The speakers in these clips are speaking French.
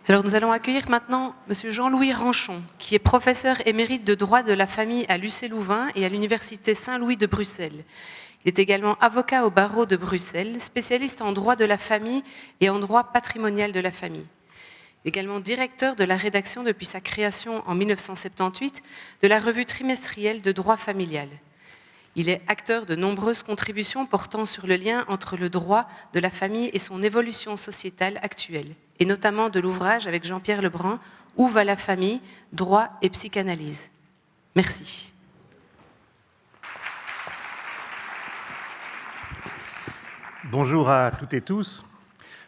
Alors nous allons accueillir maintenant M. Jean-Louis Ranchon, qui est professeur émérite de droit de la famille à l'UC Louvain et à l'Université Saint-Louis de Bruxelles. Il est également avocat au barreau de Bruxelles, spécialiste en droit de la famille et en droit patrimonial de la famille. Également directeur de la rédaction depuis sa création en 1978 de la revue trimestrielle de droit familial. Il est acteur de nombreuses contributions portant sur le lien entre le droit de la famille et son évolution sociétale actuelle, et notamment de l'ouvrage avec Jean-Pierre Lebrun « Où va la famille? Droit et psychanalyse ». Merci. Bonjour à toutes et tous.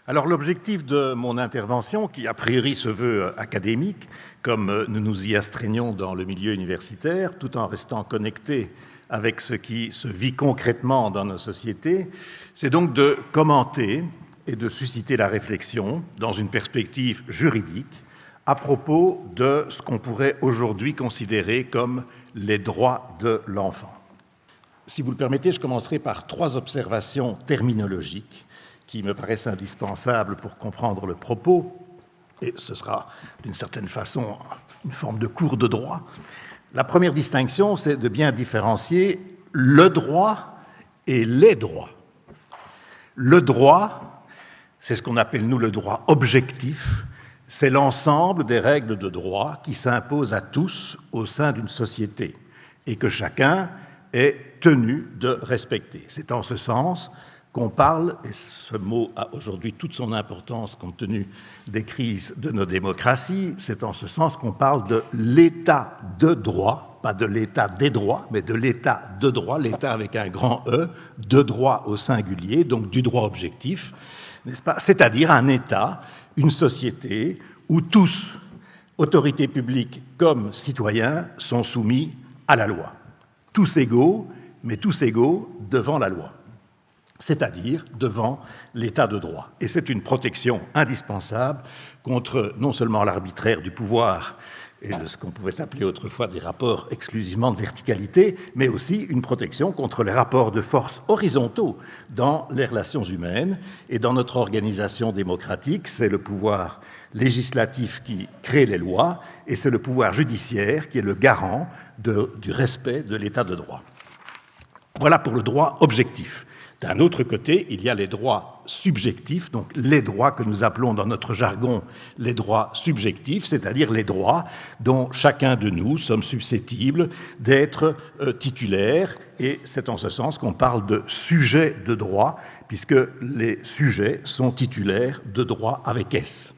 Alors l'objectif de mon intervention, qui a priori se veut académique, comme nous nous y astreignons dans le milieu universitaire, tout en restant connecté avec ce qui se vit concrètement dans nos sociétés, c'est donc de commenter et de susciter la réflexion dans une perspective juridique à propos de ce qu'on pourrait aujourd'hui considérer comme les droits de l'enfant. Si vous le permettez, je commencerai par 3 observations terminologiques qui me paraissent indispensables pour comprendre le propos, et ce sera d'une certaine façon une forme de cours de droit. La première distinction, c'est de bien différencier le droit et les droits. Le droit, c'est ce qu'on appelle, nous, le droit objectif, c'est l'ensemble des règles de droit qui s'imposent à tous au sein d'une société et que chacun est tenu de respecter. C'est en ce sens qu'on parle, et ce mot a aujourd'hui toute son importance compte tenu des crises de nos démocraties, c'est en ce sens qu'on parle de l'état de droit, pas de l'état des droits, mais de l'état de droit, l'état avec un grand E, de droit au singulier, donc du droit objectif, n'est-ce pas ? C'est-à-dire un état, une société où tous, autorités publiques comme citoyens, sont soumis à la loi. Tous égaux, mais tous égaux devant la loi, c'est-à-dire devant l'état de droit. Et c'est une protection indispensable contre non seulement l'arbitraire du pouvoir et de ce qu'on pouvait appeler autrefois des rapports exclusivement de verticalité, mais aussi une protection contre les rapports de force horizontaux dans les relations humaines et dans notre organisation démocratique. C'est le pouvoir législatif qui crée les lois et c'est le pouvoir judiciaire qui est le garant du respect de l'état de droit. Voilà pour le droit objectif. D'un autre côté, il y a les droits subjectifs, donc les droits que nous appelons dans notre jargon les droits subjectifs, c'est-à-dire les droits dont chacun de nous sommes susceptibles d'être titulaires, et c'est en ce sens qu'on parle de sujets de droit, puisque les sujets sont titulaires de droits avec S.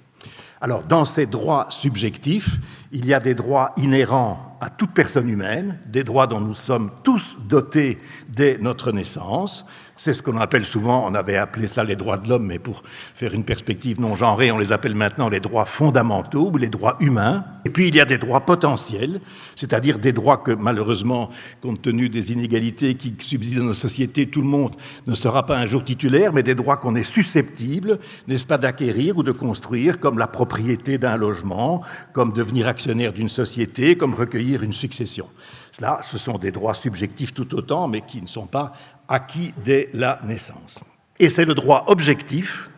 Alors, dans ces droits subjectifs, il y a des droits inhérents à toute personne humaine, des droits dont nous sommes tous dotés dès notre naissance. C'est ce qu'on appelle souvent, on avait appelé cela les droits de l'homme, mais pour faire une perspective non genrée, on les appelle maintenant les droits fondamentaux ou les droits humains. Et puis il y a des droits potentiels, c'est-à-dire des droits que malheureusement, compte tenu des inégalités qui subsistent dans nos sociétés, tout le monde ne sera pas un jour titulaire, mais des droits qu'on est susceptible, n'est-ce pas, d'acquérir ou de construire, comme la propriété d'un logement, comme devenir actionnaire d'une société, comme recueillir une succession. Cela, ce sont des droits subjectifs tout autant, mais qui ne sont pas acquis dès la naissance. Et c'est le droit objectif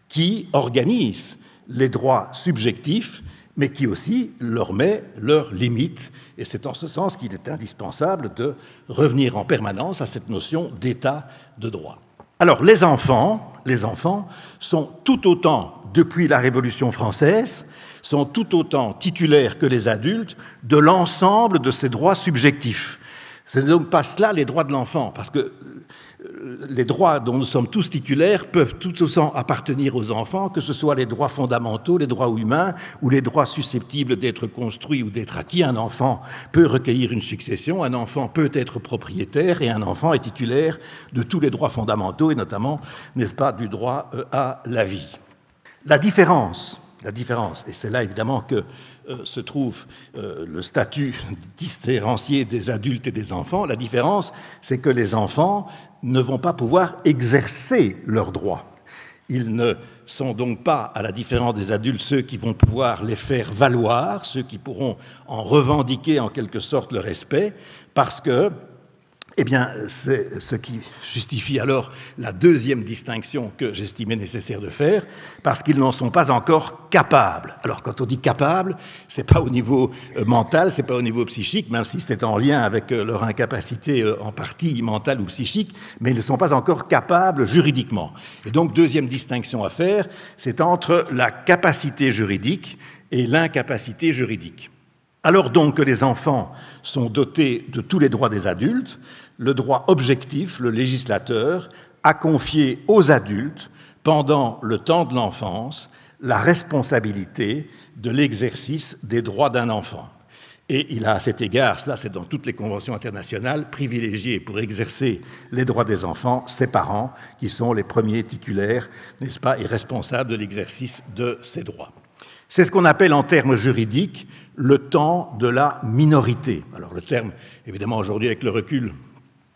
qui organise les droits subjectifs, mais qui aussi leur met leurs limites. Et c'est en ce sens qu'il est indispensable de revenir en permanence à cette notion d'état de droit. Alors, les enfants sont tout autant, depuis la Révolution française, sont tout autant titulaires que les adultes de l'ensemble de ces droits subjectifs. Ce n'est donc pas cela les droits de l'enfant, parce que les droits dont nous sommes tous titulaires peuvent tout autant appartenir aux enfants, que ce soit les droits fondamentaux, les droits humains, ou les droits susceptibles d'être construits ou d'être acquis. Un enfant peut recueillir une succession, un enfant peut être propriétaire, et un enfant est titulaire de tous les droits fondamentaux, et notamment, n'est-ce pas, du droit à la vie. La différence, et c'est là évidemment que se trouve le statut différencié des adultes et des enfants, la différence, c'est que les enfants ne vont pas pouvoir exercer leurs droits. Ils ne sont donc pas, à la différence des adultes, ceux qui vont pouvoir les faire valoir, ceux qui pourront en revendiquer en quelque sorte le respect, parce que Eh bien, c'est ce qui justifie alors la deuxième distinction que j'estimais nécessaire de faire, parce qu'ils n'en sont pas encore capables. Alors, quand on dit capables, c'est pas au niveau mental, c'est pas au niveau psychique, même si c'est en lien avec leur incapacité en partie mentale ou psychique, mais ils ne sont pas encore capables juridiquement. Et donc, deuxième distinction à faire, c'est entre la capacité juridique et l'incapacité juridique. Alors donc que les enfants sont dotés de tous les droits des adultes, le droit objectif, le législateur, a confié aux adultes, pendant le temps de l'enfance, la responsabilité de l'exercice des droits d'un enfant. Et il a à cet égard, cela c'est dans toutes les conventions internationales, privilégié pour exercer les droits des enfants ses parents, qui sont les premiers titulaires, n'est-ce pas, et responsables de l'exercice de ces droits. C'est ce qu'on appelle en termes juridiques le temps de la minorité. Alors le terme, évidemment aujourd'hui avec le recul,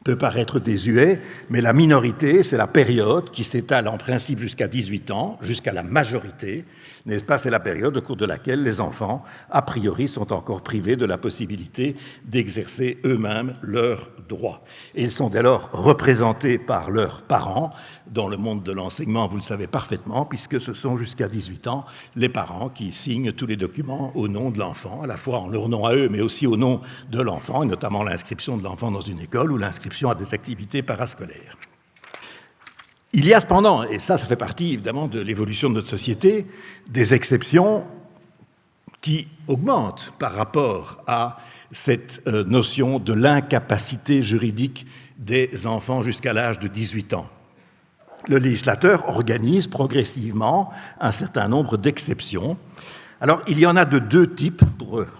peut paraître désuet, mais la minorité, c'est la période qui s'étale en principe jusqu'à 18 ans, jusqu'à la majorité, n'est-ce pas? C'est la période au cours de laquelle les enfants, a priori, sont encore privés de la possibilité d'exercer eux-mêmes leurs droits. Et ils sont dès lors représentés par leurs parents. Dans le monde de l'enseignement, vous le savez parfaitement, puisque ce sont jusqu'à 18 ans les parents qui signent tous les documents au nom de l'enfant, à la fois en leur nom à eux, mais aussi au nom de l'enfant, et notamment l'inscription de l'enfant dans une école ou l'inscription à des activités parascolaires. Il y a cependant, et ça fait partie évidemment de l'évolution de notre société, des exceptions qui augmentent par rapport à cette notion de l'incapacité juridique des enfants jusqu'à l'âge de 18 ans. Le législateur organise progressivement un certain nombre d'exceptions. Alors, il y en a de deux types,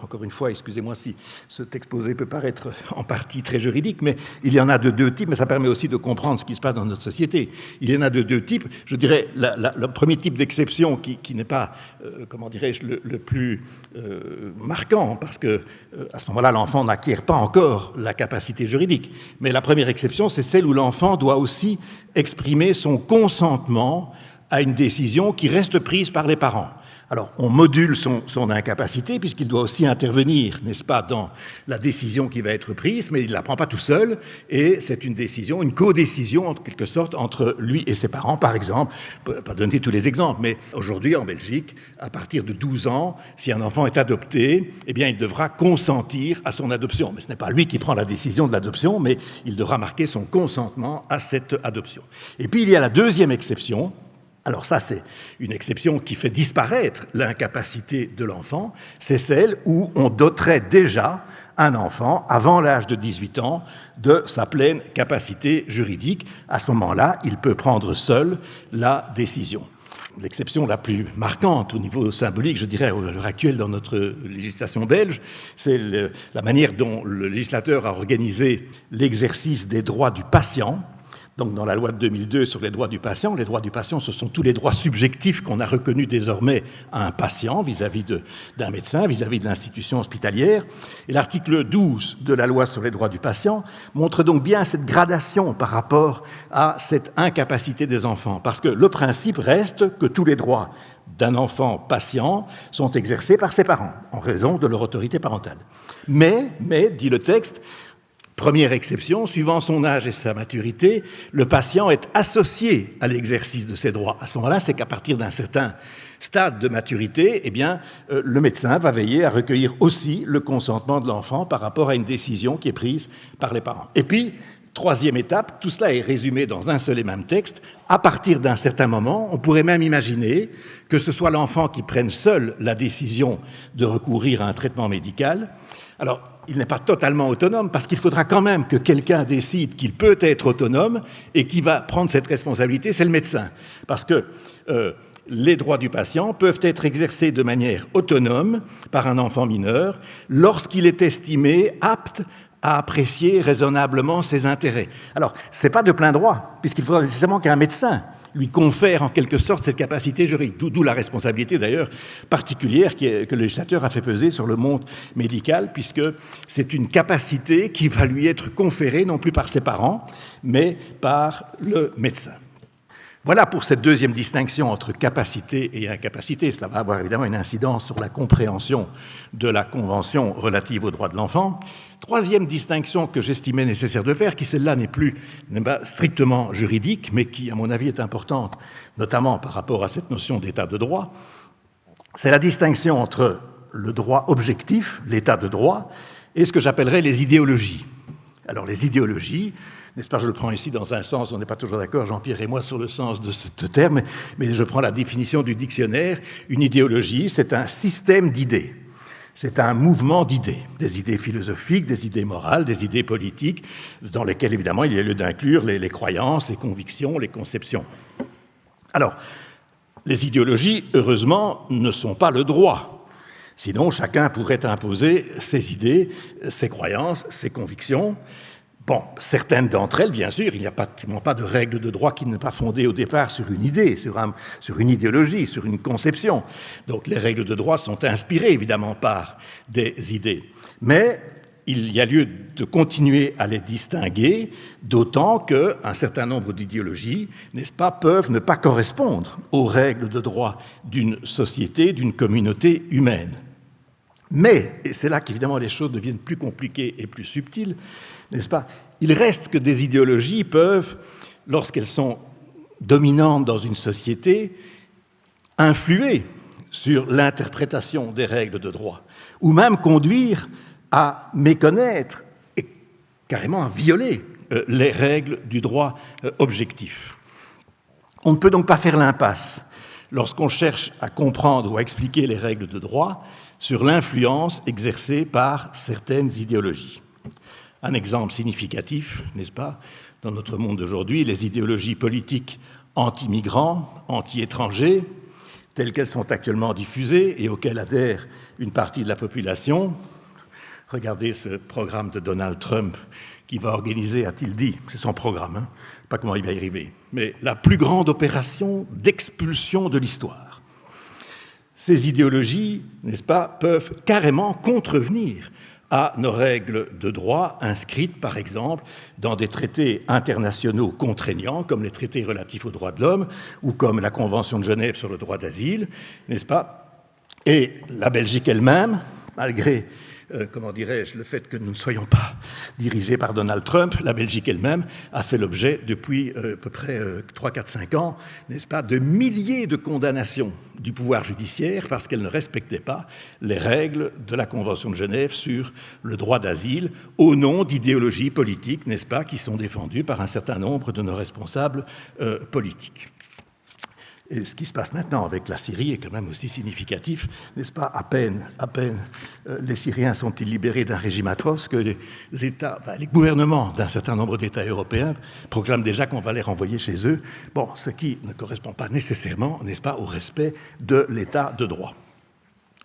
encore une fois, excusez-moi si cet exposé peut paraître en partie très juridique, mais il y en a de deux types, mais ça permet aussi de comprendre ce qui se passe dans notre société. Il y en a de deux types. Je dirais, le premier type d'exception qui n'est pas, comment dirais-je, le plus marquant, parce que à ce moment-là, l'enfant n'acquiert pas encore la capacité juridique. Mais la première exception, c'est celle où l'enfant doit aussi exprimer son consentement à une décision qui reste prise par les parents. Alors, on module son incapacité puisqu'il doit aussi intervenir, n'est-ce pas, dans la décision qui va être prise, mais il ne la prend pas tout seul, et c'est une décision, une codécision, en quelque sorte, entre lui et ses parents. Par exemple, je ne peux pas donner tous les exemples, mais aujourd'hui, en Belgique, à partir de 12 ans, si un enfant est adopté, eh bien, il devra consentir à son adoption. Mais ce n'est pas lui qui prend la décision de l'adoption, mais il devra marquer son consentement à cette adoption. Et puis, il y a la deuxième exception. Alors ça, c'est une exception qui fait disparaître l'incapacité de l'enfant, c'est celle où on doterait déjà un enfant, avant l'âge de 18 ans, de sa pleine capacité juridique. À ce moment-là, il peut prendre seul la décision. L'exception la plus marquante au niveau symbolique, je dirais, à l'heure actuelle dans notre législation belge, c'est la manière dont le législateur a organisé l'exercice des droits du patient. Donc, dans la loi de 2002 sur les droits du patient, ce sont tous les droits subjectifs qu'on a reconnus désormais à un patient vis-à-vis d'un médecin, vis-à-vis de l'institution hospitalière. Et l'article 12 de la loi sur les droits du patient montre donc bien cette gradation par rapport à cette incapacité des enfants. Parce que le principe reste que tous les droits d'un enfant patient sont exercés par ses parents, en raison de leur autorité parentale. Mais, dit le texte, première exception, suivant son âge et sa maturité, le patient est associé à l'exercice de ses droits. À ce moment-là, c'est qu'à partir d'un certain stade de maturité, eh bien, le médecin va veiller à recueillir aussi le consentement de l'enfant par rapport à une décision qui est prise par les parents. Et puis, troisième étape, tout cela est résumé dans un seul et même texte. À partir d'un certain moment, on pourrait même imaginer que ce soit l'enfant qui prenne seul la décision de recourir à un traitement médical. Alors, il n'est pas totalement autonome parce qu'il faudra quand même que quelqu'un décide qu'il peut être autonome et qui va prendre cette responsabilité, c'est le médecin. Parce que les droits du patient peuvent être exercés de manière autonome par un enfant mineur lorsqu'il est estimé apte à apprécier raisonnablement ses intérêts. Alors, ce n'est pas de plein droit, puisqu'il faudra nécessairement qu'un médecin lui confère en quelque sorte cette capacité juridique, d'où la responsabilité d'ailleurs particulière que le législateur a fait peser sur le monde médical, puisque c'est une capacité qui va lui être conférée non plus par ses parents, mais par le médecin. Voilà pour cette deuxième distinction entre capacité et incapacité. Cela va avoir évidemment une incidence sur la compréhension de la Convention relative aux droits de l'enfant. Troisième distinction que j'estimais nécessaire de faire, qui celle-là n'est pas strictement juridique, mais qui, à mon avis, est importante, notamment par rapport à cette notion d'état de droit, c'est la distinction entre le droit objectif, l'état de droit, et ce que j'appellerais les idéologies. Alors les idéologies, n'est-ce pas, je le prends ici dans un sens, on n'est pas toujours d'accord, Jean-Pierre et moi, sur le sens de ce terme, mais je prends la définition du dictionnaire. Une idéologie, c'est un système d'idées. C'est un mouvement d'idées, des idées philosophiques, des idées morales, des idées politiques, dans lesquelles, évidemment, il y a lieu d'inclure les croyances, les convictions, les conceptions. Alors, les idéologies, heureusement, ne sont pas le droit. Sinon, chacun pourrait imposer ses idées, ses croyances, ses convictions. Bon, certaines d'entre elles, bien sûr, il n'y a pratiquement pas de règle de droit qui n'est pas fondée au départ sur une idée, sur une idéologie, sur une conception. Donc les règles de droit sont inspirées, évidemment, par des idées. Mais il y a lieu de continuer à les distinguer, d'autant qu'un certain nombre d'idéologies, n'est-ce pas, peuvent ne pas correspondre aux règles de droit d'une société, d'une communauté humaine. Mais, et c'est là qu'évidemment les choses deviennent plus compliquées et plus subtiles, n'est-ce pas, il reste que des idéologies peuvent, lorsqu'elles sont dominantes dans une société, influer sur l'interprétation des règles de droit, ou même conduire à méconnaître et carrément à violer les règles du droit objectif. On ne peut donc pas faire l'impasse lorsqu'on cherche à comprendre ou à expliquer les règles de droit sur l'influence exercée par certaines idéologies. Un exemple significatif, n'est-ce pas, dans notre monde d'aujourd'hui, les idéologies politiques anti-migrants, anti-étrangers, telles qu'elles sont actuellement diffusées et auxquelles adhère une partie de la population. Regardez ce programme de Donald Trump qui va organiser, a-t-il dit, c'est son programme, hein, pas comment il va y arriver, mais la plus grande opération d'expulsion de l'histoire. Ces idéologies, n'est-ce pas, peuvent carrément contrevenir à nos règles de droit inscrites, par exemple, dans des traités internationaux contraignants, comme les traités relatifs aux droits de l'homme ou comme la Convention de Genève sur le droit d'asile, n'est-ce pas? Et la Belgique elle-même, malgré le fait que nous ne soyons pas dirigés par Donald Trump, la Belgique elle-même a fait l'objet depuis à peu près 3, 4, 5 ans, n'est-ce pas, de milliers de condamnations du pouvoir judiciaire parce qu'elle ne respectait pas les règles de la Convention de Genève sur le droit d'asile au nom d'idéologies politiques, n'est-ce pas, qui sont défendues par un certain nombre de nos responsables politiques. Et ce qui se passe maintenant avec la Syrie est quand même aussi significatif, n'est-ce pas? À peine les Syriens sont-ils libérés d'un régime atroce que les gouvernements d'un certain nombre d'États européens proclament déjà qu'on va les renvoyer chez eux. Bon, ce qui ne correspond pas nécessairement, n'est-ce pas, au respect de l'État de droit.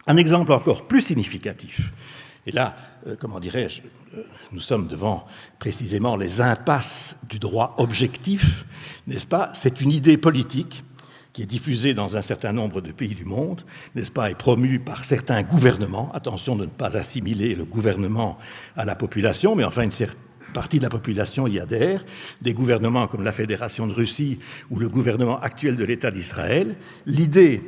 Un exemple encore plus significatif, et là, nous sommes devant précisément les impasses du droit objectif, n'est-ce pas? C'est une idée politique qui est diffusée dans un certain nombre de pays du monde, n'est-ce pas, et promue par certains gouvernements. Attention de ne pas assimiler le gouvernement à la population, mais enfin une certaine partie de la population y adhère, des gouvernements comme la Fédération de Russie ou le gouvernement actuel de l'État d'Israël. L'idée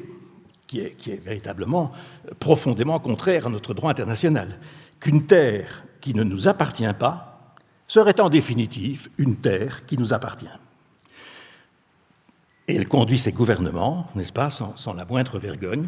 qui est véritablement profondément contraire à notre droit international, qu'une terre qui ne nous appartient pas serait en définitive une terre qui nous appartient. Et elle conduit ses gouvernements, n'est-ce pas, sans la moindre vergogne,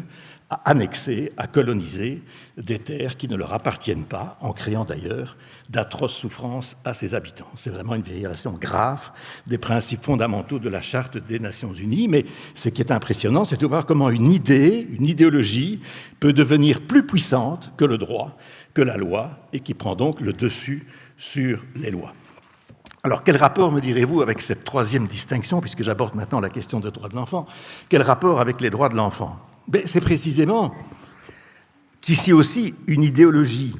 à annexer, à coloniser des terres qui ne leur appartiennent pas, en créant d'ailleurs d'atroces souffrances à ses habitants. C'est vraiment une violation grave des principes fondamentaux de la Charte des Nations Unies, mais ce qui est impressionnant, c'est de voir comment une idéologie peut devenir plus puissante que le droit, que la loi, et qui prend donc le dessus sur les lois. Alors, quel rapport, me direz-vous, avec cette troisième distinction, puisque j'aborde maintenant la question des droits de l'enfant, quel rapport avec les droits de l'enfant? C'est précisément qu'ici aussi, une idéologie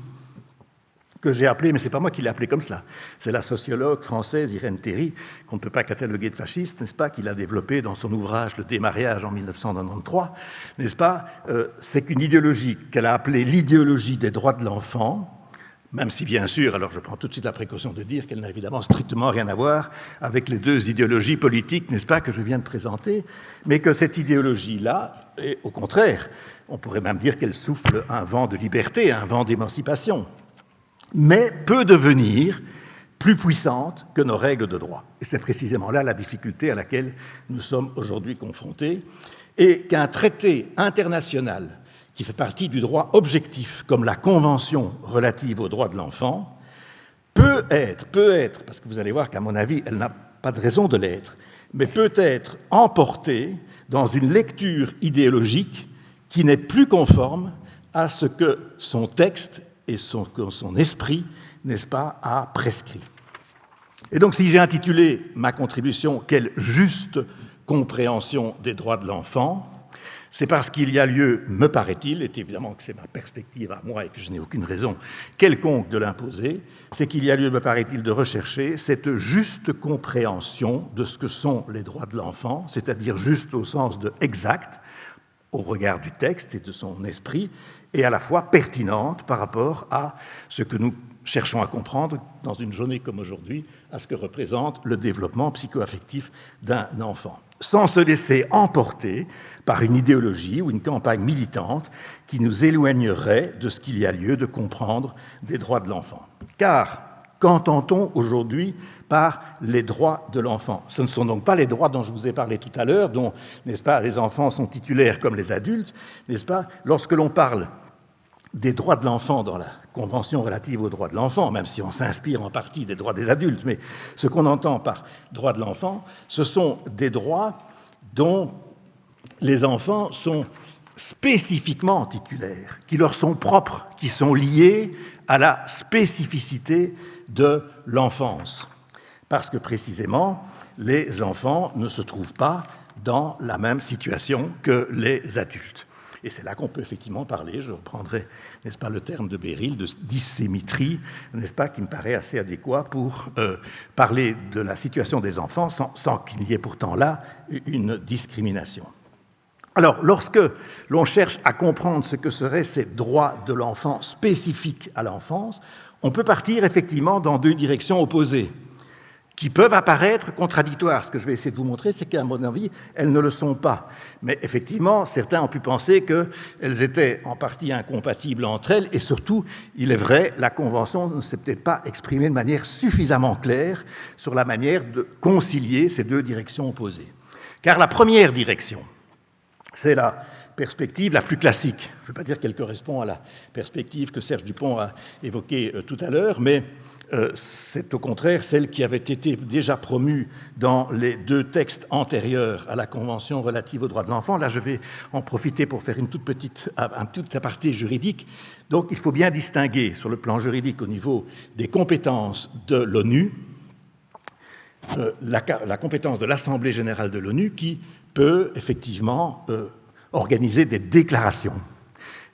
que j'ai appelée, mais ce n'est pas moi qui l'ai appelée comme cela, c'est la sociologue française Irène Théry, qu'on ne peut pas cataloguer de fasciste, n'est-ce pas, qui l'a développée dans son ouvrage « Le démariage » en 1993, n'est-ce pas, c'est qu'une idéologie qu'elle a appelée l'idéologie des droits de l'enfant même si bien sûr, alors je prends tout de suite la précaution de dire qu'elle n'a évidemment strictement rien à voir avec les deux idéologies politiques, n'est-ce pas, que je viens de présenter, mais que cette idéologie-là, est, au contraire, on pourrait même dire qu'elle souffle un vent de liberté, un vent d'émancipation, mais peut devenir plus puissante que nos règles de droit. Et c'est précisément là la difficulté à laquelle nous sommes aujourd'hui confrontés, et qu'un traité international qui fait partie du droit objectif, comme la Convention relative aux droits de l'enfant, peut être, parce que vous allez voir qu'à mon avis, elle n'a pas de raison de l'être, mais peut être emportée dans une lecture idéologique qui n'est plus conforme à ce que son texte et son esprit, n'est-ce pas, a prescrit. Et donc, si j'ai intitulé ma contribution « Quelle juste compréhension des droits de l'enfant », c'est parce qu'il y a lieu, me paraît-il, et évidemment que c'est ma perspective à moi et que je n'ai aucune raison quelconque de l'imposer, c'est qu'il y a lieu, me paraît-il, de rechercher cette juste compréhension de ce que sont les droits de l'enfant, c'est-à-dire juste au sens de exact, au regard du texte et de son esprit, et à la fois pertinente par rapport à ce que nous cherchons à comprendre dans une journée comme aujourd'hui, à ce que représente le développement psycho-affectif d'un enfant, sans se laisser emporter par une idéologie ou une campagne militante qui nous éloignerait de ce qu'il y a lieu de comprendre des droits de l'enfant. Car qu'entend-on aujourd'hui par les droits de l'enfant? Ce ne sont donc pas les droits dont je vous ai parlé tout à l'heure, dont, n'est-ce pas, les enfants sont titulaires comme les adultes, n'est-ce pas? Lorsque l'on parle des droits de l'enfant dans la Convention relative aux droits de l'enfant, même si on s'inspire en partie des droits des adultes, mais ce qu'on entend par droits de l'enfant, ce sont des droits dont les enfants sont spécifiquement titulaires, qui leur sont propres, qui sont liés à la spécificité de l'enfance. Parce que précisément, les enfants ne se trouvent pas dans la même situation que les adultes. Et c'est là qu'on peut effectivement parler, je reprendrai, n'est-ce pas, le terme de Beryl, de dyssymétrie, n'est-ce pas, qui me paraît assez adéquat pour parler de la situation des enfants sans qu'il y ait pourtant là une discrimination. Alors, lorsque l'on cherche à comprendre ce que seraient ces droits de l'enfant spécifiques à l'enfance, on peut partir effectivement dans deux directions opposées, qui peuvent apparaître contradictoires. Ce que je vais essayer de vous montrer, c'est qu'à mon avis, elles ne le sont pas. Mais effectivement, certains ont pu penser qu'elles étaient en partie incompatibles entre elles, et surtout, il est vrai, la Convention ne s'est peut-être pas exprimée de manière suffisamment claire sur la manière de concilier ces deux directions opposées. Car la première direction, c'est la perspective la plus classique. Je ne veux pas dire qu'elle correspond à la perspective que Serge Dupont a évoquée tout à l'heure, mais c'est au contraire celle qui avait été déjà promue dans les deux textes antérieurs à la Convention relative aux droits de l'enfant. Là, je vais en profiter pour faire un tout petit aparté juridique. Donc, il faut bien distinguer sur le plan juridique au niveau des compétences de l'ONU, la compétence de l'Assemblée générale de l'ONU qui peut effectivement organiser des déclarations.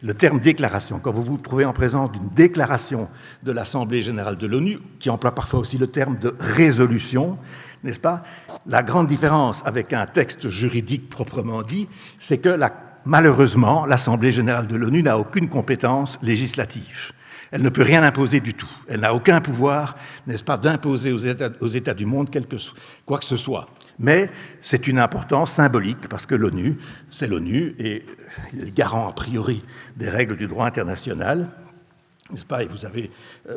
Le terme déclaration, quand vous vous trouvez en présence d'une déclaration de l'Assemblée générale de l'ONU, qui emploie parfois aussi le terme de résolution, n'est-ce pas? La grande différence avec un texte juridique proprement dit, c'est que malheureusement, l'Assemblée générale de l'ONU n'a aucune compétence législative. Elle ne peut rien imposer du tout. Elle n'a aucun pouvoir, n'est-ce pas, d'imposer aux États du monde quoi que ce soit. Mais c'est une importance symbolique parce que l'ONU, c'est l'ONU et il est garant a priori des règles du droit international, n'est-ce pas? Et vous avez,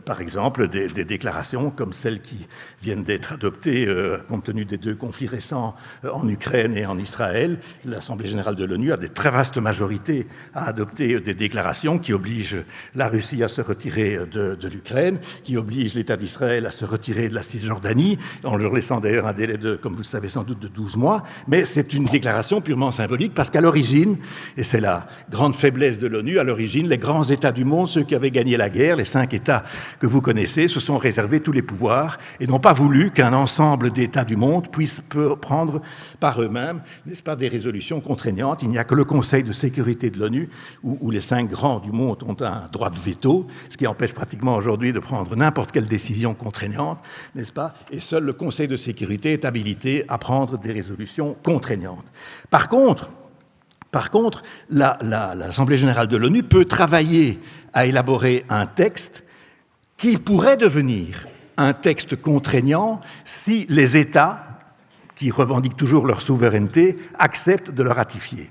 par exemple, des déclarations comme celles qui viennent d'être adoptées compte tenu des deux conflits récents en Ukraine et en Israël. L'Assemblée générale de l'ONU a des très vastes majorités à adopter des déclarations qui obligent la Russie à se retirer de l'Ukraine, qui obligent l'État d'Israël à se retirer de la Cisjordanie, en leur laissant d'ailleurs un délai de, comme vous le savez sans doute, de 12 mois. Mais c'est une déclaration purement symbolique parce qu'à l'origine, et c'est la grande faiblesse de l'ONU, à l'origine, les grands États du monde, ceux qui avaient gagné la guerre, les 5 États que vous connaissez, se sont réservés tous les pouvoirs et n'ont pas voulu qu'un ensemble d'États du monde puisse prendre par eux-mêmes, n'est-ce pas, des résolutions contraignantes. Il n'y a que le Conseil de sécurité de l'ONU où les 5 grands du monde ont un droit de veto, ce qui empêche pratiquement aujourd'hui de prendre n'importe quelle décision contraignante, n'est-ce pas? Et seul le Conseil de sécurité est habilité à prendre des résolutions contraignantes. Par contre, l'Assemblée générale de l'ONU peut travailler à élaborer un texte qui pourrait devenir un texte contraignant si les États, qui revendiquent toujours leur souveraineté, acceptent de le ratifier.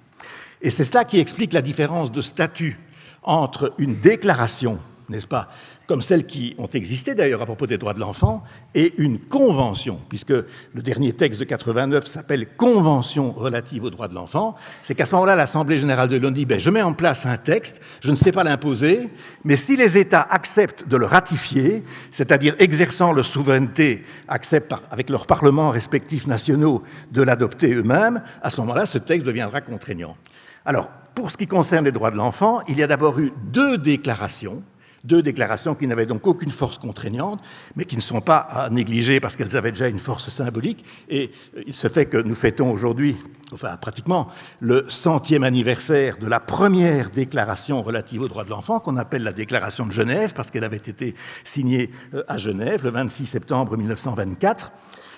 Et c'est cela qui explique la différence de statut entre une déclaration, n'est-ce pas, comme celles qui ont existé d'ailleurs à propos des droits de l'enfant, et une convention, puisque le dernier texte de 89 s'appelle « Convention relative aux droits de l'enfant », c'est qu'à ce moment-là, l'Assemblée générale de l'ONU dit « je mets en place un texte, je ne sais pas l'imposer, mais si les États acceptent de le ratifier, c'est-à-dire exerçant leur souveraineté, acceptent avec leurs parlements respectifs nationaux de l'adopter eux-mêmes, à ce moment-là, ce texte deviendra contraignant. » Alors, pour ce qui concerne les droits de l'enfant, il y a d'abord eu deux déclarations qui n'avaient donc aucune force contraignante, mais qui ne sont pas à négliger parce qu'elles avaient déjà une force symbolique. Et il se fait que nous fêtons aujourd'hui, enfin pratiquement, le 100e anniversaire de la première déclaration relative aux droits de l'enfant, qu'on appelle la Déclaration de Genève, parce qu'elle avait été signée à Genève le 26 septembre 1924,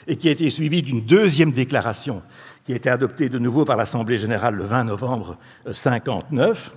et qui a été suivie d'une deuxième déclaration qui a été adoptée de nouveau par l'Assemblée générale le 20 novembre 1959.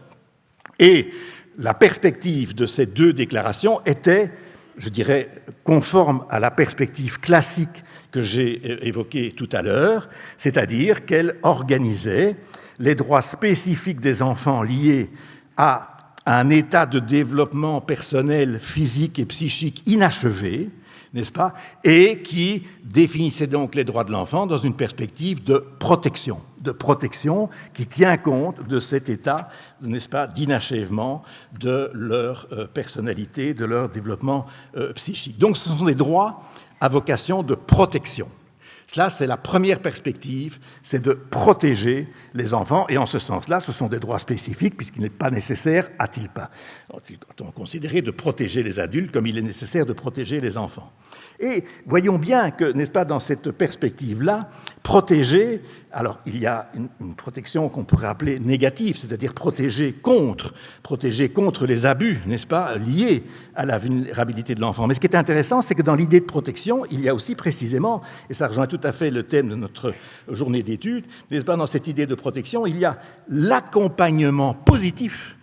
Et la perspective de ces deux déclarations était, je dirais, conforme à la perspective classique que j'ai évoquée tout à l'heure, c'est-à-dire qu'elle organisait les droits spécifiques des enfants liés à un état de développement personnel, physique et psychique inachevé, n'est-ce pas, et qui définissait donc les droits de l'enfant dans une perspective de protection qui tient compte de cet état, n'est-ce pas, d'inachèvement de leur personnalité, de leur développement psychique. Donc ce sont des droits à vocation de protection. Cela, c'est la première perspective, c'est de protéger les enfants, et en ce sens-là, ce sont des droits spécifiques, puisqu'il n'est pas nécessaire, a-t-il pas, quand on considérait de protéger les adultes comme il est nécessaire de protéger les enfants. Et voyons bien que, n'est-ce pas, dans cette perspective-là, protéger, alors il y a une protection qu'on pourrait appeler négative, c'est-à-dire protéger contre les abus, n'est-ce pas, liés à la vulnérabilité de l'enfant. Mais ce qui est intéressant, c'est que dans l'idée de protection, il y a aussi précisément, et ça rejoint tout à fait le thème de notre journée d'études, n'est-ce pas, dans cette idée de protection, il y a l'accompagnement positif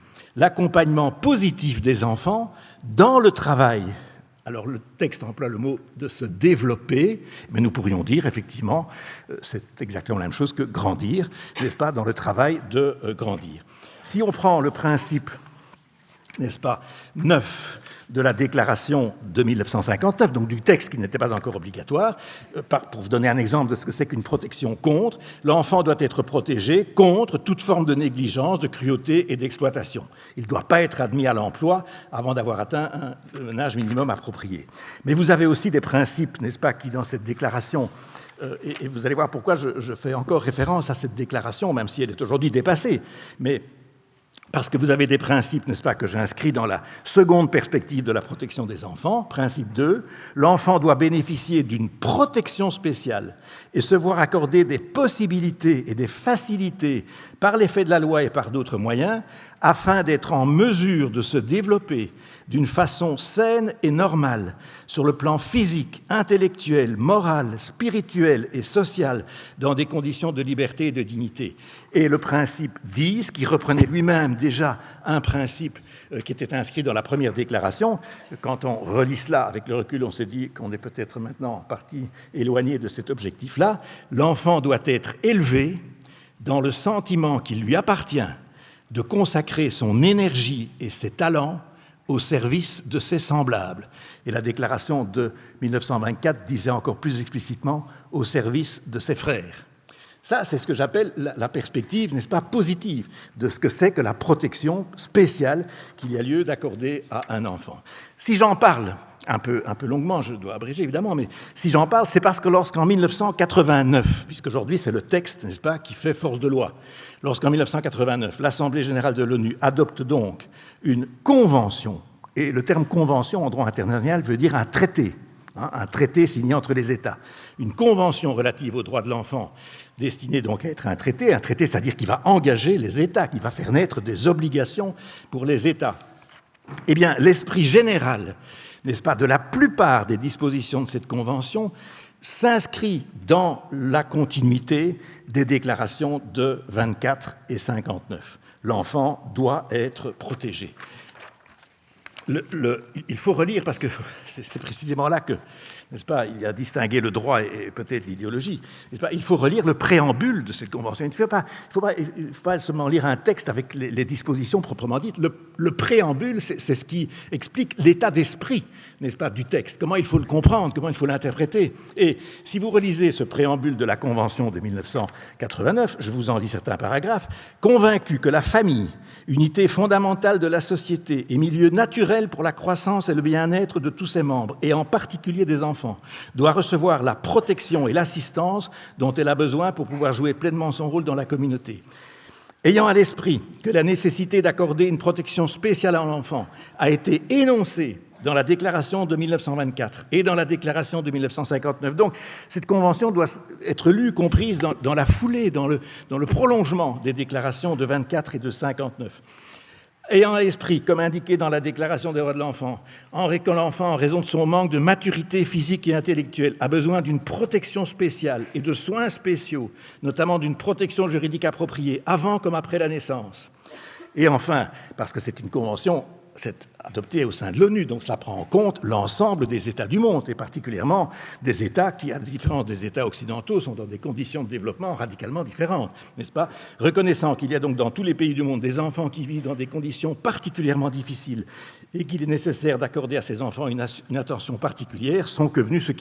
des enfants dans le travail. Alors le texte emploie le mot de se développer, mais nous pourrions dire effectivement, c'est exactement la même chose que grandir, n'est-ce pas, dans le travail de grandir. Si on prend le principe, n'est-ce pas, 9 de la déclaration de 1959, donc du texte qui n'était pas encore obligatoire, pour vous donner un exemple de ce que c'est qu'une protection contre, l'enfant doit être protégé contre toute forme de négligence, de cruauté et d'exploitation. Il ne doit pas être admis à l'emploi avant d'avoir atteint un âge minimum approprié. Mais vous avez aussi des principes, n'est-ce pas, qui dans cette déclaration, et vous allez voir pourquoi je fais encore référence à cette déclaration, même si elle est aujourd'hui dépassée, mais parce que vous avez des principes, n'est-ce pas, que j'inscris dans la seconde perspective de la protection des enfants. Principe 2, l'enfant doit bénéficier d'une protection spéciale et se voir accorder des possibilités et des facilités par l'effet de la loi et par d'autres moyens afin d'être en mesure de se développer d'une façon saine et normale sur le plan physique, intellectuel, moral, spirituel et social dans des conditions de liberté et de dignité. Et le principe 10, qui reprenait lui-même déjà un principe qui était inscrit dans la première déclaration, quand on relit cela avec le recul, on s'est dit qu'on est peut-être maintenant en partie éloigné de cet objectif-là. L'enfant doit être élevé dans le sentiment qu'il lui appartient de consacrer son énergie et ses talents au service de ses semblables. Et la déclaration de 1924 disait encore plus explicitement au service de ses frères. Ça, c'est ce que j'appelle la perspective, n'est-ce pas, positive de ce que c'est que la protection spéciale qu'il y a lieu d'accorder à un enfant. Si j'en parle un peu longuement, je dois abréger évidemment, mais si j'en parle, c'est parce que lorsqu'en 1989, puisqu'aujourd'hui c'est le texte, n'est-ce pas, qui fait force de loi, lorsqu'en 1989, l'Assemblée générale de l'ONU adopte donc une convention, et le terme convention en droit international veut dire un traité signé entre les États, une convention relative aux droits de l'enfant, destinée donc à être un traité, c'est-à-dire qui va engager les États, qui va faire naître des obligations pour les États. Eh bien, l'esprit général, n'est-ce pas, de la plupart des dispositions de cette convention s'inscrit dans la continuité des déclarations de 24 et 59. L'enfant doit être protégé. il faut relire, parce que c'est précisément là que, n'est-ce pas, il y a distingué le droit et peut-être l'idéologie. N'est-ce pas, il faut relire le préambule de cette convention. Il ne faut pas seulement lire un texte avec les dispositions proprement dites. Le préambule, c'est ce qui explique l'état d'esprit, n'est-ce pas, du texte, comment il faut le comprendre, comment il faut l'interpréter. Et si vous relisez ce préambule de la Convention de 1989, je vous en lis certains paragraphes, convaincu que la famille, unité fondamentale de la société et milieu naturel pour la croissance et le bien-être de tous ses membres, et en particulier des enfants, doit recevoir la protection et l'assistance dont elle a besoin pour pouvoir jouer pleinement son rôle dans la communauté. Ayant à l'esprit que la nécessité d'accorder une protection spéciale à l'enfant a été énoncée dans la déclaration de 1924 et dans la déclaration de 1959. Donc, cette convention doit être lue, comprise dans la foulée, dans le prolongement des déclarations de 24 et de 59. Ayant à l'esprit, comme indiqué dans la Déclaration des droits de l'enfant, que l'enfant, en raison de son manque de maturité physique et intellectuelle, a besoin d'une protection spéciale et de soins spéciaux, notamment d'une protection juridique appropriée, avant comme après la naissance. Et enfin, parce que c'est une convention adoptée au sein de l'ONU, donc cela prend en compte l'ensemble des États du monde, et particulièrement des États qui, à la différence des États occidentaux, sont dans des conditions de développement radicalement différentes, n'est-ce pas? Reconnaissant qu'il y a donc dans tous les pays du monde des enfants qui vivent dans des conditions particulièrement difficiles et qu'il est nécessaire d'accorder à ces enfants une attention particulière, sont convenus ce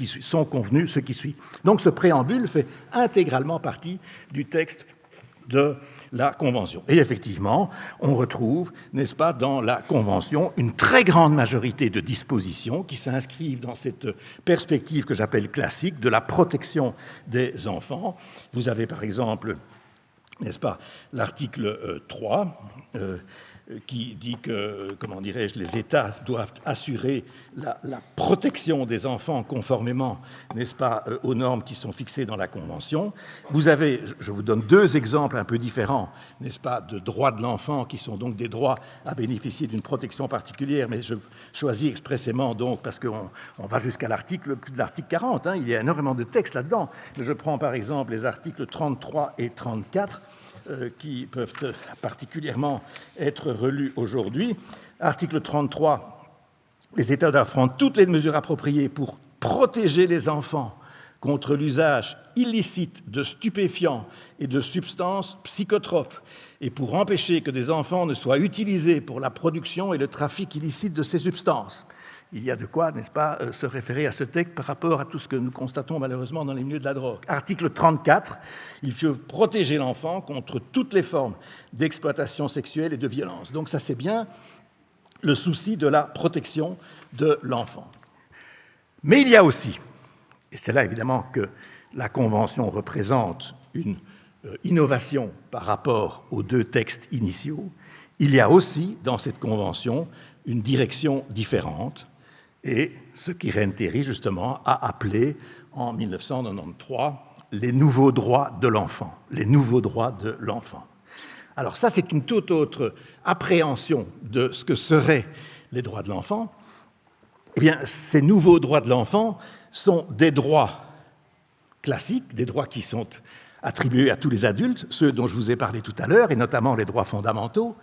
qui suit. Donc ce préambule fait intégralement partie du texte de la Convention. Et effectivement, on retrouve, n'est-ce pas, dans la Convention, une très grande majorité de dispositions qui s'inscrivent dans cette perspective que j'appelle classique de la protection des enfants. Vous avez par exemple, n'est-ce pas, l'article 3, qui dit que, comment dirais-je, les États doivent assurer la protection des enfants conformément, n'est-ce pas, aux normes qui sont fixées dans la Convention. Vous avez, je vous donne deux exemples un peu différents, n'est-ce pas, de droits de l'enfant qui sont donc des droits à bénéficier d'une protection particulière, mais je choisis expressément donc, parce qu'on va jusqu'à l'article 40, il y a énormément de textes là-dedans. Je prends par exemple les articles 33 et 34, qui peuvent particulièrement être relus aujourd'hui. Article 33, les États doivent prendre toutes les mesures appropriées pour protéger les enfants contre l'usage illicite de stupéfiants et de substances psychotropes et pour empêcher que des enfants ne soient utilisés pour la production et le trafic illicite de ces substances. Il y a de quoi, n'est-ce pas, se référer à ce texte par rapport à tout ce que nous constatons malheureusement dans les milieux de la drogue. Article 34, il faut protéger l'enfant contre toutes les formes d'exploitation sexuelle et de violence. Donc ça, c'est bien le souci de la protection de l'enfant. Mais il y a aussi, et c'est là évidemment que la Convention représente une innovation par rapport aux deux textes initiaux, il y a aussi dans cette Convention une direction différente, et ce qu'Irène Théry, justement, a appelé en 1993 les nouveaux droits de l'enfant. Les nouveaux droits de l'enfant. Alors ça, c'est une toute autre appréhension de ce que seraient les droits de l'enfant. Eh bien, ces nouveaux droits de l'enfant sont des droits classiques, des droits qui sont attribués à tous les adultes, ceux dont je vous ai parlé tout à l'heure, et notamment les droits fondamentaux,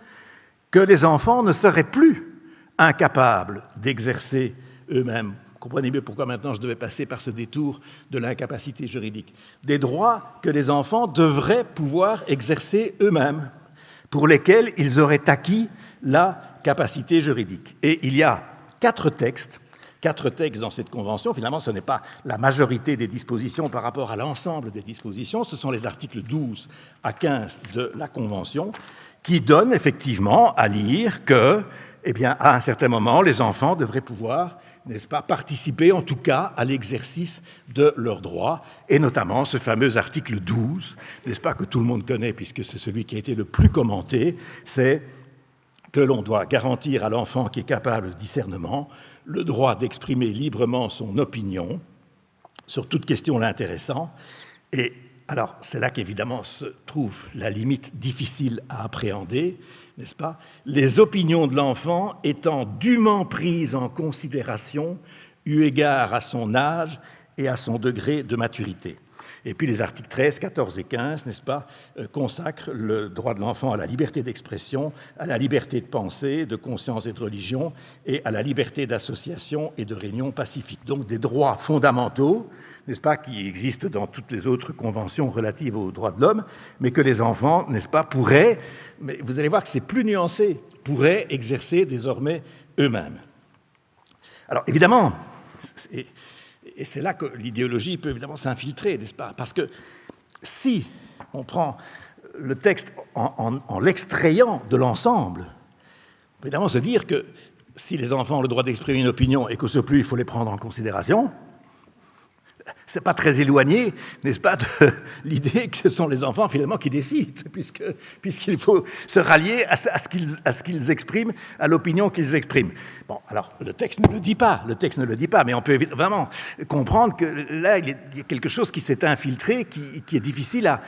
que les enfants ne seraient plus incapables d'exercer eux-mêmes. Comprenez mieux pourquoi maintenant je devais passer par ce détour de l'incapacité juridique. Des droits que les enfants devraient pouvoir exercer eux-mêmes, pour lesquels ils auraient acquis la capacité juridique. Et il y a quatre textes dans cette convention. Finalement, ce n'est pas la majorité des dispositions par rapport à l'ensemble des dispositions, ce sont les articles 12 à 15 de la convention qui donnent effectivement à lire que, eh bien, à un certain moment, les enfants devraient pouvoir, n'est-ce pas, participer en tout cas à l'exercice de leurs droits, et notamment ce fameux article 12, n'est-ce pas, que tout le monde connaît puisque c'est celui qui a été le plus commenté, c'est que l'on doit garantir à l'enfant qui est capable de discernement le droit d'exprimer librement son opinion sur toute question l'intéressant. Et alors, c'est là qu'évidemment se trouve la limite difficile à appréhender, n'est-ce pas? Les opinions de l'enfant étant dûment prises en considération eu égard à son âge et à son degré de maturité. Et puis les articles 13, 14 et 15, n'est-ce pas, consacrent le droit de l'enfant à la liberté d'expression, à la liberté de pensée, de conscience et de religion, et à la liberté d'association et de réunion pacifique. Donc des droits fondamentaux, n'est-ce pas, qui existent dans toutes les autres conventions relatives aux droits de l'homme, mais que les enfants, n'est-ce pas, pourraient, mais vous allez voir que c'est plus nuancé, pourraient exercer désormais eux-mêmes. Alors évidemment, et c'est là que l'idéologie peut évidemment s'infiltrer, n'est-ce pas? Parce que si on prend le texte en l'extrayant de l'ensemble, on peut évidemment se dire que si les enfants ont le droit d'exprimer une opinion et qu'au surplus il faut les prendre en considération, c'est pas très éloigné, n'est-ce pas, de l'idée que ce sont les enfants finalement qui décident, puisqu'il faut se rallier à ce qu'ils expriment, à l'opinion qu'ils expriment. Bon, alors le texte ne le dit pas, mais on peut vraiment comprendre que là il y a quelque chose qui s'est infiltré, qui est difficile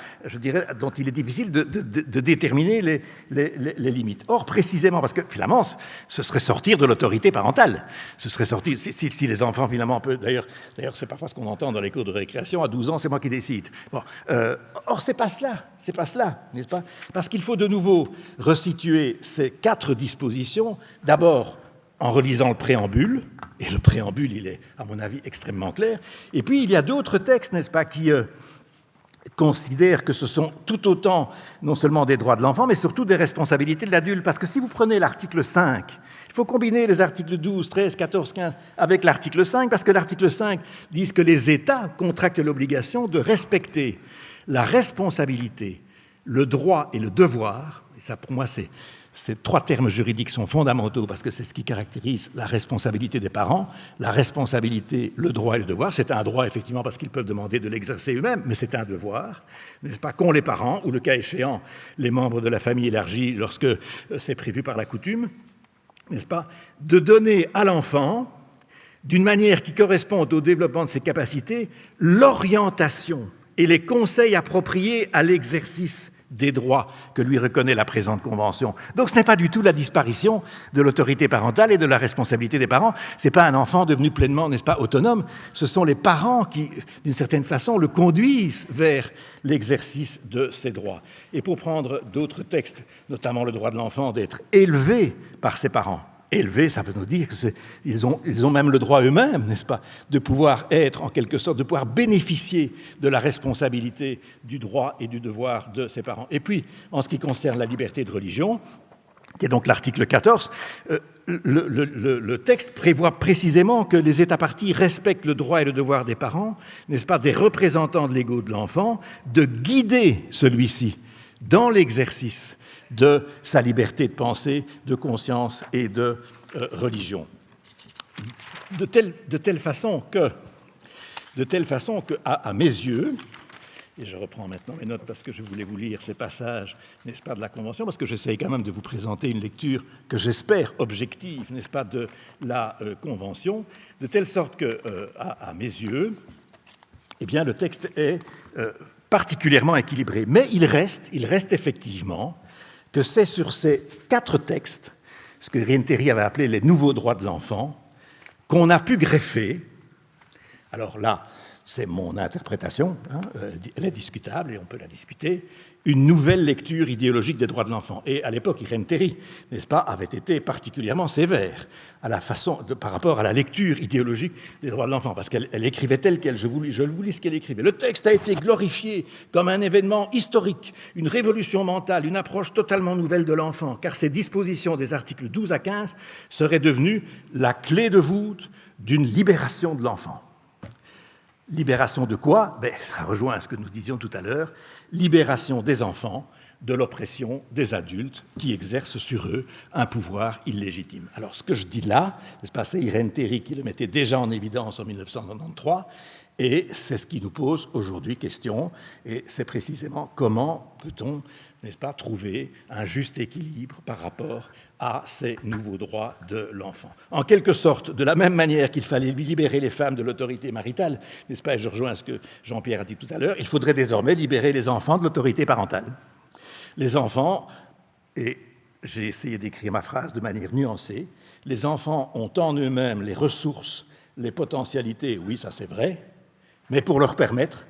dont il est difficile de déterminer les limites. Or, précisément, parce que finalement, ce serait sortir de l'autorité parentale. Ce serait sortir, si les enfants finalement d'ailleurs c'est parfois ce qu'on entend dans les cours de récréation, à 12 ans, c'est moi qui décide. Bon, or, c'est pas cela, n'est-ce pas? Parce qu'il faut de nouveau resituer ces 4 dispositions, d'abord en relisant le préambule, et le préambule, il est, à mon avis, extrêmement clair, et puis il y a d'autres textes, n'est-ce pas, qui considèrent que ce sont tout autant, non seulement des droits de l'enfant, mais surtout des responsabilités de l'adulte, parce que si vous prenez l'article 5, il faut combiner les articles 12, 13, 14, 15 avec l'article 5, parce que l'article 5 dit que les États contractent l'obligation de respecter la responsabilité, le droit et le devoir. Et ça, pour moi, ces 3 termes juridiques sont fondamentaux, parce que c'est ce qui caractérise la responsabilité des parents, la responsabilité, le droit et le devoir. C'est un droit, effectivement, parce qu'ils peuvent demander de l'exercer eux-mêmes, mais c'est un devoir, n'est-ce pas, qu'ont les parents, ou le cas échéant, les membres de la famille élargie, lorsque c'est prévu par la coutume, n'est-ce pas, de donner à l'enfant, d'une manière qui corresponde au développement de ses capacités, l'orientation et les conseils appropriés à l'exercice des droits que lui reconnaît la présente convention. Donc ce n'est pas du tout la disparition de l'autorité parentale et de la responsabilité des parents. Ce n'est pas un enfant devenu pleinement, n'est-ce pas, autonome. Ce sont les parents qui, d'une certaine façon, le conduisent vers l'exercice de ses droits. Et pour prendre d'autres textes, notamment le droit de l'enfant d'être élevé par ses parents. Élevé, ça veut nous dire qu'ils ont même le droit eux-mêmes, n'est-ce pas, de pouvoir être, en quelque sorte, de pouvoir bénéficier de la responsabilité du droit et du devoir de ses parents. Et puis, en ce qui concerne la liberté de religion, qui est donc l'article 14, le texte prévoit précisément que les États parties respectent le droit et le devoir des parents, n'est-ce pas, des représentants de l'ego de l'enfant, de guider celui-ci dans l'exercice de sa liberté de pensée, de conscience et de religion. De telle façon que, à mes yeux, et je reprends maintenant mes notes parce que je voulais vous lire ces passages, n'est-ce pas, de la Convention, parce que j'essaie quand même de vous présenter une lecture que j'espère objective, n'est-ce pas, de la Convention, de telle sorte que, à mes yeux, eh bien, le texte est particulièrement équilibré. Mais il reste effectivement que c'est sur ces 4 textes, ce que Irène Théry avait appelé les nouveaux droits de l'enfant, qu'on a pu greffer, alors là, c'est mon interprétation, elle est discutable et on peut la discuter, une nouvelle lecture idéologique des droits de l'enfant. Et à l'époque, Irène Théry, n'est-ce pas, avait été particulièrement sévère par rapport à la lecture idéologique des droits de l'enfant, parce qu'elle écrivait telle quelle, je vous lis ce qu'elle écrivait. Le texte a été glorifié comme un événement historique, une révolution mentale, une approche totalement nouvelle de l'enfant, car ces dispositions des articles 12 à 15 seraient devenues la clé de voûte d'une libération de l'enfant. Libération de quoi? Ça rejoint ce que nous disions tout à l'heure. Libération des enfants de l'oppression des adultes qui exercent sur eux un pouvoir illégitime. Alors, ce que je dis là, n'est-ce pas, c'est Irène Théry qui le mettait déjà en évidence en 1993, et c'est ce qui nous pose aujourd'hui question, et c'est précisément comment peut-on, n'est-ce pas, trouver un juste équilibre par rapport à ces nouveaux droits de l'enfant. En quelque sorte, de la même manière qu'il fallait libérer les femmes de l'autorité maritale, n'est-ce pas, et je rejoins ce que Jean-Pierre a dit tout à l'heure, il faudrait désormais libérer les enfants de l'autorité parentale. Les enfants, et j'ai essayé d'écrire ma phrase de manière nuancée, les enfants ont en eux-mêmes les ressources, les potentialités, oui, ça c'est vrai, mais pour leur permettre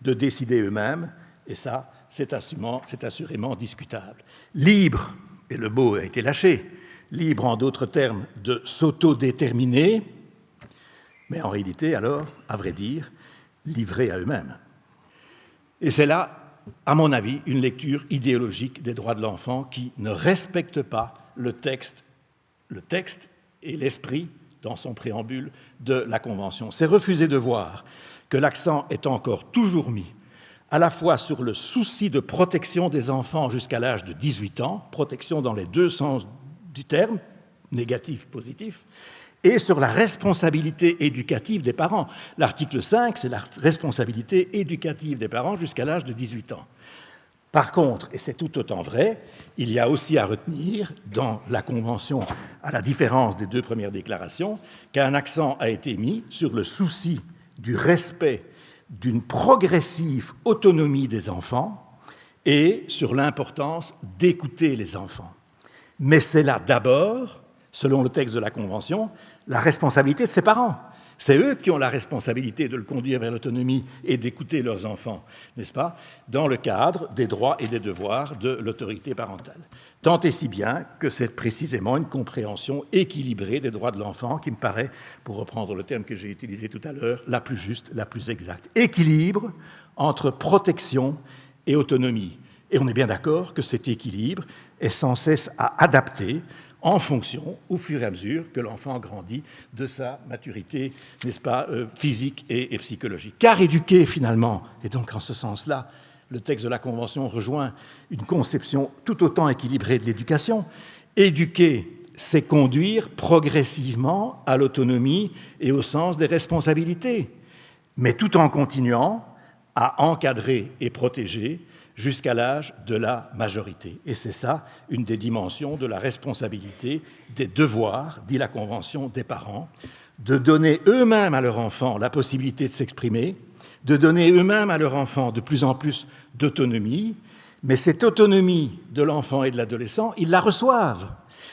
de décider eux-mêmes, et ça, c'est assurément discutable. Libre, et le mot a été lâché, libre en d'autres termes de s'autodéterminer, mais en réalité, alors, à vrai dire, livrés à eux-mêmes. Et c'est là, à mon avis, une lecture idéologique des droits de l'enfant qui ne respecte pas le texte et l'esprit, dans son préambule, de la Convention. C'est refuser de voir que l'accent est encore toujours mis à la fois sur le souci de protection des enfants jusqu'à l'âge de 18 ans, protection dans les deux sens du terme, négatif, positif, et sur la responsabilité éducative des parents. L'article 5, c'est la responsabilité éducative des parents jusqu'à l'âge de 18 ans. Par contre, et c'est tout autant vrai, il y a aussi à retenir dans la Convention, à la différence des deux premières déclarations, qu'un accent a été mis sur le souci du respect d'une progressive autonomie des enfants et sur l'importance d'écouter les enfants. Mais c'est là d'abord, selon le texte de la Convention, la responsabilité de ses parents. C'est eux qui ont la responsabilité de le conduire vers l'autonomie et d'écouter leurs enfants, n'est-ce pas, dans le cadre des droits et des devoirs de l'autorité parentale. Tant et si bien que c'est précisément une compréhension équilibrée des droits de l'enfant qui me paraît, pour reprendre le terme que j'ai utilisé tout à l'heure, la plus juste, la plus exacte. Équilibre entre protection et autonomie. Et on est bien d'accord que cet équilibre est sans cesse à adapter en fonction, au fur et à mesure que l'enfant grandit, de sa maturité, n'est-ce pas, physique et psychologique. Car éduquer, finalement, et donc en ce sens-là, le texte de la Convention rejoint une conception tout autant équilibrée de l'éducation. Éduquer, c'est conduire progressivement à l'autonomie et au sens des responsabilités, mais tout en continuant à encadrer et protéger jusqu'à l'âge de la majorité. Et c'est ça, une des dimensions de la responsabilité, des devoirs, dit la Convention, des parents, de donner eux-mêmes à leur enfant la possibilité de s'exprimer, de donner eux-mêmes à leur enfant de plus en plus d'autonomie, mais cette autonomie de l'enfant et de l'adolescent, ils la reçoivent.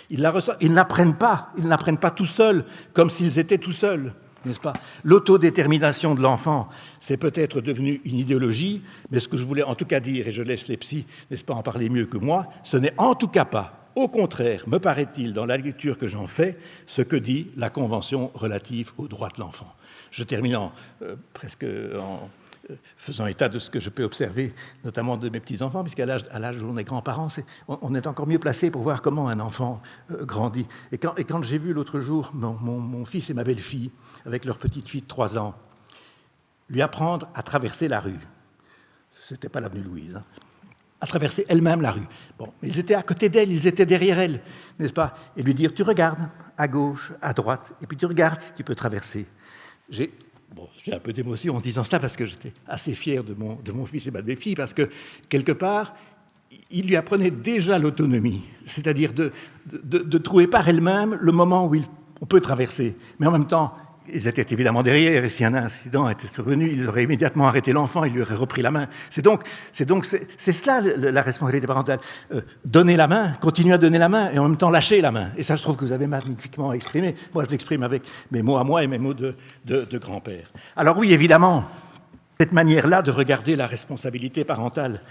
Ils ne l'apprennent pas tout seuls, comme s'ils étaient tout seuls. N'est-ce pas ? L'autodétermination de l'enfant, c'est peut-être devenu une idéologie, mais ce que je voulais en tout cas dire, et je laisse les psys, n'est-ce pas, en parler mieux que moi, ce n'est en tout cas pas, au contraire, me paraît-il, dans la lecture que j'en fais, ce que dit la Convention relative aux droits de l'enfant. Je termine presque en faisant état de ce que je peux observer, notamment de mes petits-enfants, puisqu'à l'âge où on est grands-parents, on est encore mieux placé pour voir comment un enfant grandit. Et quand j'ai vu l'autre jour mon fils et ma belle-fille, avec leur petite fille de 3 ans, lui apprendre à traverser la rue, ce n'était pas l'avenue Louise, hein, à traverser elle-même la rue. Bon, mais ils étaient à côté d'elle, ils étaient derrière elle, n'est-ce pas ? Et lui dire, tu regardes à gauche, à droite, et puis tu regardes si tu peux traverser. J'ai un peu d'émotion en disant cela parce que j'étais assez fier de mon fils et de ma belle-fille, parce que, quelque part, il lui apprenait déjà l'autonomie, c'est-à-dire de trouver par elle-même le moment où on peut traverser. Mais en même temps, ils étaient évidemment derrière, et si un incident était survenu, ils auraient immédiatement arrêté l'enfant, ils lui auraient repris la main. C'est cela la responsabilité parentale. Donner la main, continuer à donner la main, et en même temps lâcher la main. Et ça, je trouve que vous avez magnifiquement exprimé. Moi, je l'exprime avec mes mots à moi et mes mots de grand-père. Alors oui, évidemment, cette manière-là de regarder la responsabilité parentale,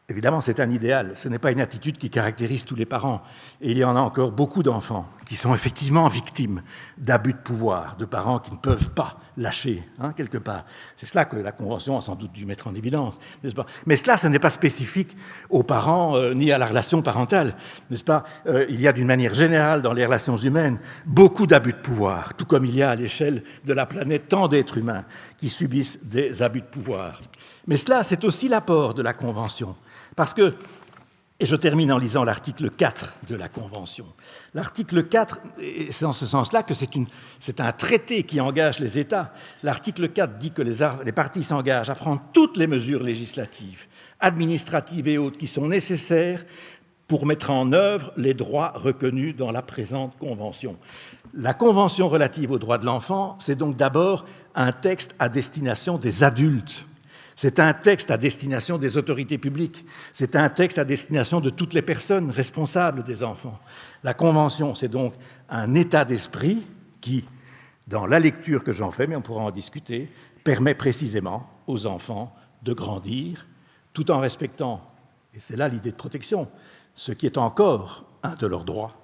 évidemment, c'est un idéal. Ce n'est pas une attitude qui caractérise tous les parents. Et il y en a encore beaucoup d'enfants qui sont effectivement victimes d'abus de pouvoir, de parents qui ne peuvent pas lâcher, quelque part. C'est cela que la Convention a sans doute dû mettre en évidence, n'est-ce pas ? Mais cela, ce n'est pas spécifique aux parents ni à la relation parentale, n'est-ce pas ? Il y a d'une manière générale dans les relations humaines beaucoup d'abus de pouvoir, tout comme il y a à l'échelle de la planète tant d'êtres humains qui subissent des abus de pouvoir. Mais cela, c'est aussi l'apport de la Convention. Parce que, et je termine en lisant l'article 4 de la Convention. L'article 4, c'est dans ce sens-là que c'est un traité qui engage les États. L'article 4 dit que les parties s'engagent à prendre toutes les mesures législatives, administratives et autres qui sont nécessaires pour mettre en œuvre les droits reconnus dans la présente Convention. La Convention relative aux droits de l'enfant, c'est donc d'abord un texte à destination des adultes. C'est un texte à destination des autorités publiques. C'est un texte à destination de toutes les personnes responsables des enfants. La Convention, c'est donc un état d'esprit qui dans la lecture que j'en fais, mais on pourra en discuter, permet précisément aux enfants de grandir tout en respectant, et c'est là l'idée de protection, ce qui est encore un de leurs droits,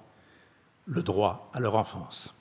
le droit à leur enfance.